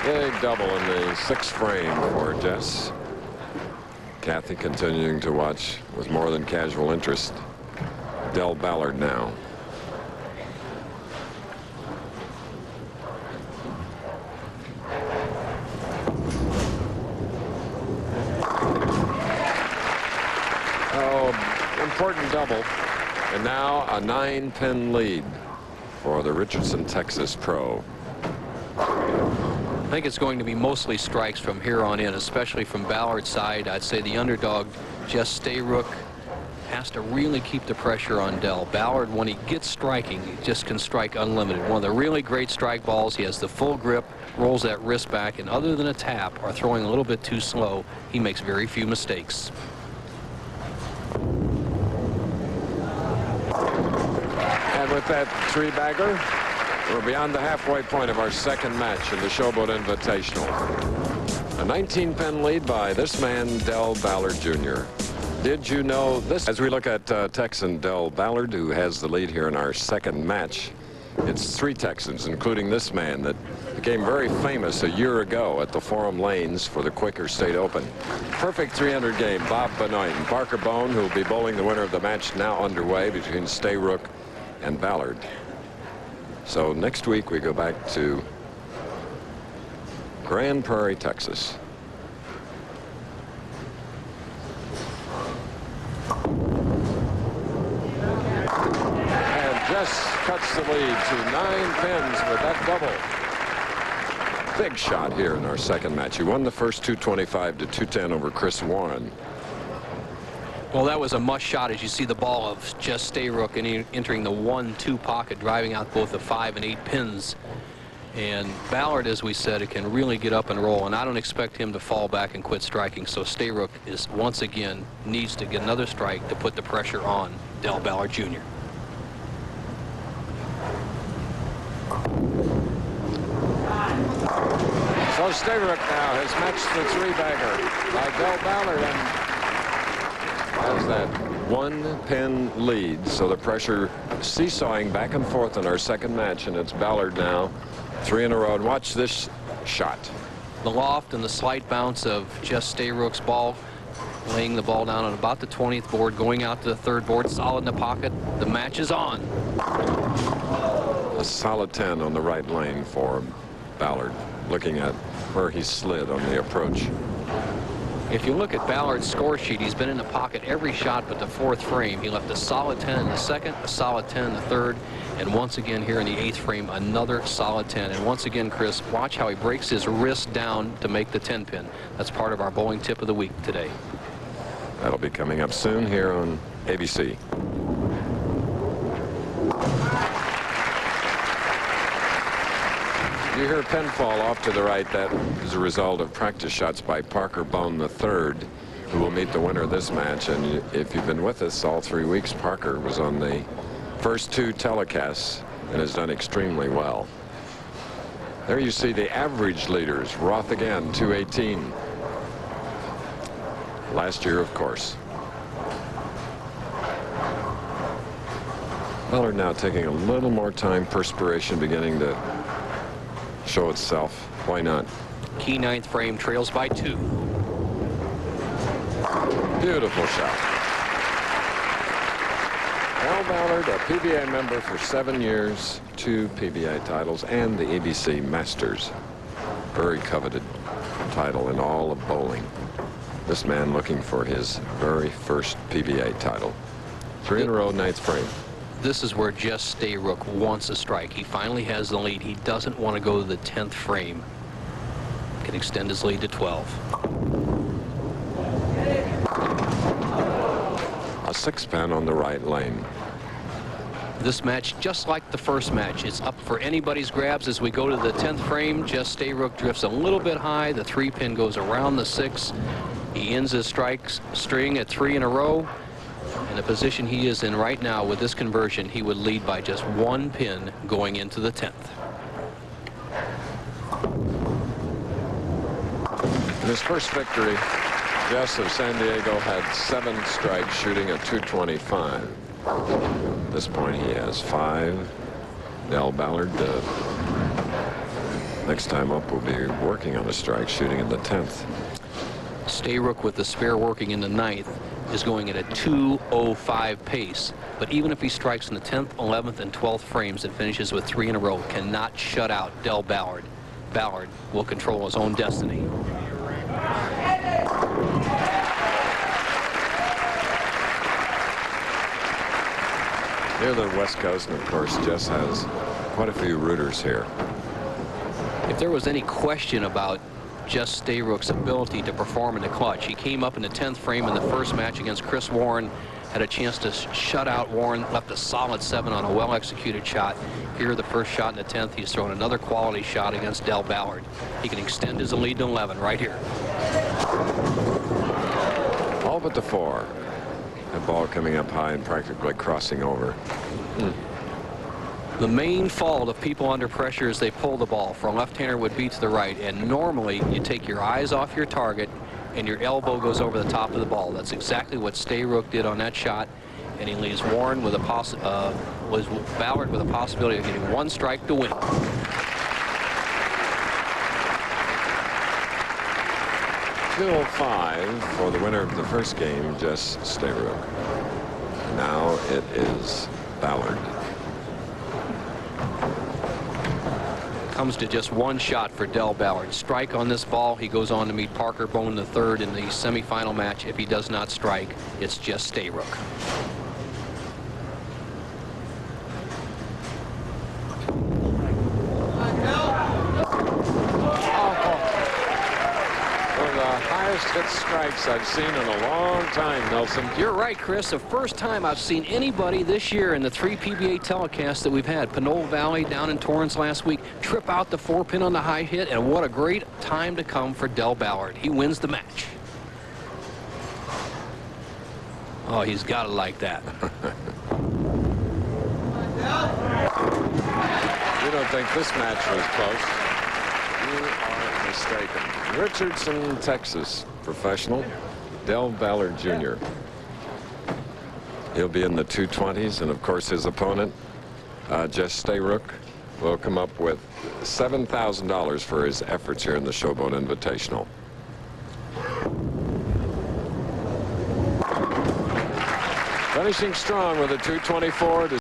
Big double in the 6th frame for Jess. Kathy continuing to watch with more than casual interest. Del Ballard now. Oh, important double. And now a 9-pin lead for the Richardson, Texas pro. I think it's going to be mostly strikes from here on in, especially from Ballard's side. I'd say the underdog, Jess Stayrook, has to really keep the pressure on Del. Ballard, when he gets striking, he just can strike unlimited. One of the really great strike balls. He has the full grip, rolls that wrist back, and other than a tap or throwing a little bit too slow, he makes very few mistakes. And with that 3-bagger, we're beyond the halfway point of our 2nd match in the Showboat Invitational. A 19-pin lead by this man, Del Ballard Jr. Did you know this? As we look at Texan Del Ballard, who has the lead here in our 2nd match, it's 3 Texans, including this man that became very famous a year ago at the Forum Lanes for the Quaker State Open. Perfect 300 game, Bob Benoit and Parker Bone, who will be bowling the winner of the match now underway between Stayrook and Ballard. So next week we go back to Grand Prairie, Texas. And Jess cuts the lead to 9 pins with that double. Big shot here in our 2nd match. He won the first 225 to 210 over Chris Warren. Well, that was a must shot, as you see the ball of Jess Stayrook entering the 1-2 pocket, driving out both the 5 and 8 pins. And Ballard, as we said, it can really get up and roll, and I don't expect him to fall back and quit striking. So Stayrook is once again needs to get another strike to put the pressure on Del Ballard Jr. So Stayrook now has matched the 3-bagger by Del Ballard and has that 1-pin lead. So the pressure seesawing back and forth in our 2nd match, and it's Ballard now 3 in a row. And watch this shot. The loft and the slight bounce of Jess Stayrook's ball, laying the ball down on about the 20th board, going out to the 3rd board, solid in the pocket. The match is on. A solid 10 on the right lane for Ballard, looking at where he slid on the approach. If you look at Ballard's score sheet, he's been in the pocket every shot but the 4th frame. He left a solid 10 in the 2nd, a solid 10 in the 3rd, and once again here in the 8th frame, another solid 10. And once again, Chris, watch how he breaks his wrist down to make the 10-pin. That's part of our bowling tip of the week today. That'll be coming up soon here on ABC. You hear pin fall off to the right. That is a result of practice shots by Parker Bone III, who will meet the winner of this match. And if you've been with us all 3 weeks, Parker was on the first 2 telecasts and has done extremely well. There you see the average leaders. Roth again, 218. Last year, of course. Ballard now taking a little more time, perspiration beginning to show itself. Why not? Key 9th frame, trails by 2. Beautiful shot. Del Ballard, a PBA member for 7 years, 2 PBA titles, and the ABC Masters. Very coveted title in all of bowling. This man looking for his very first PBA title. 3 in a row, 9th frame. This is where Jess Stayrook wants a strike. He finally has the lead. He doesn't want to go to the 10th frame. Can extend his lead to 12. A 6-pin on the right lane. This match, just like the first match, it's up for anybody's grabs as we go to the 10th frame. Jess Stayrook drifts a little bit high. The 3-pin goes around the 6. He ends his strikes string at 3 in a row. In the position he is in right now with this conversion, he would lead by just 1 pin going into the 10th. In his first victory, Jess of San Diego had 7 strikes, shooting a 225. At this point, he has 5. Del Ballard Next time up, we'll be working on a strike, shooting in the 10th. Stayrook, with the spare working in the 9th, is going at a 2:05 pace. But even if he strikes in the 10th, 11th, and 12th frames and finishes with 3 in a row, cannot shut out Del Ballard. Ballard will control his own destiny. Near the West Coast, and of course, Jess has quite a few rooters here. If there was any question about Jess Stayrook's ability to perform in the clutch, he came up in the 10th frame in the first match against Chris Warren, had a chance to shut out Warren, left a solid 7 on a well-executed shot. Here, the first shot in the 10th, he's thrown another quality shot against Del Ballard. He can extend his lead to 11 right here. All but the 4. The ball coming up high and practically crossing over. The main fault of people under pressure is they pull the ball. For a left-hander, would be to the right. And normally, you take your eyes off your target, and your elbow goes over the top of the ball. That's exactly what Stayrook did on that shot, and he leaves Warren with Ballard with a possibility of getting 1 strike to win. .205 for the winner of the first game, Jess Stayrook. Now it is Ballard. Comes to just 1 shot for Del Ballard. Strike on this ball, he goes on to meet Parker Bone III in the semifinal match. If he does not strike, it's Jess Stayrook. Hit strikes I've seen in a long time, Nelson. You're right, Chris. The first time I've seen anybody this year in the 3 PBA telecasts that we've had, Pinole Valley down in Torrance last week, trip out the 4-pin on the high hit, and what a great time to come for Del Ballard. He wins the match. Oh, he's got it like that. You don't think this match was close? You are mistaken. Richardson, Texas, professional, Del Ballard Jr. He'll be in the 220s, and of course his opponent, Jess Stayrook, will come up with $7,000 for his efforts here in the Showboat Invitational. Finishing strong with a 224 to